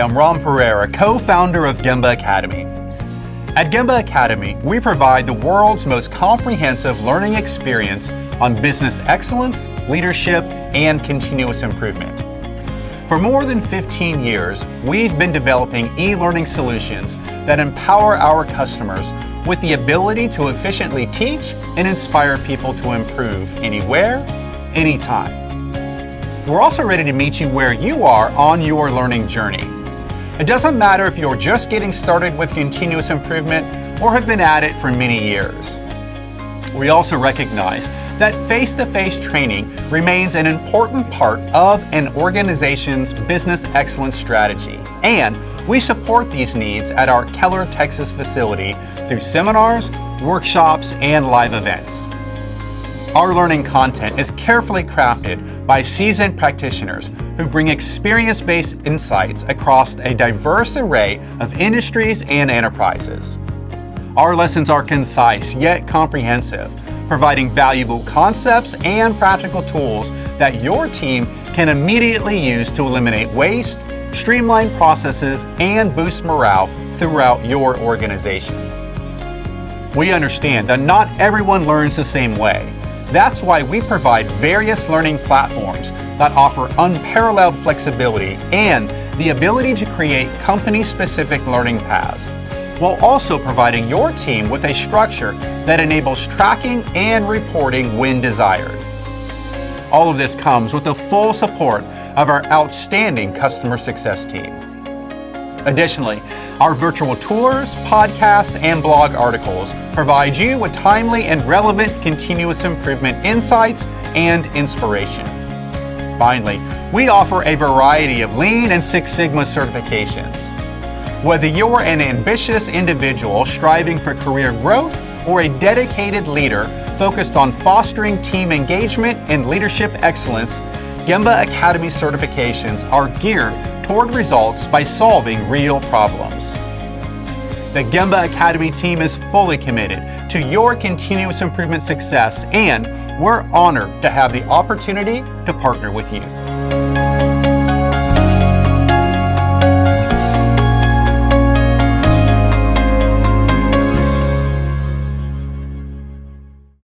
I'm Ron Pereira, co-founder of Gemba Academy. At Gemba Academy, we provide the world's most comprehensive learning experience on business excellence, leadership, and continuous improvement. For more than 15 years, we've been developing e-learning solutions that empower our customers with the ability to efficiently teach and inspire people to improve anywhere, anytime. We're also ready to meet you where you are on your learning journey. It doesn't matter if you're just getting started with continuous improvement or have been at it for many years. We also recognize that face-to-face training remains an important part of an organization's business excellence strategy, and we support these needs at our Keller, Texas facility through seminars, workshops, and live events. Our learning content is carefully crafted by seasoned practitioners who bring experience-based insights across a diverse array of industries and enterprises. Our lessons are concise yet comprehensive, providing valuable concepts and practical tools that your team can immediately use to eliminate waste, streamline processes, and boost morale throughout your organization. We understand that not everyone learns the same way. That's why we provide various learning platforms that offer unparalleled flexibility and the ability to create company-specific learning paths, while also providing your team with a structure that enables tracking and reporting when desired. All of this comes with the full support of our outstanding customer success team. Additionally, our virtual tours, podcasts, and blog articles provide you with timely and relevant continuous improvement insights and inspiration. Finally, we offer a variety of Lean and Six Sigma certifications. Whether you're an ambitious individual striving for career growth or a dedicated leader focused on fostering team engagement and leadership excellence, Gemba Academy certifications are geared toward results by solving real problems. The Gemba Academy team is fully committed to your continuous improvement success, and we're honored to have the opportunity to partner with you.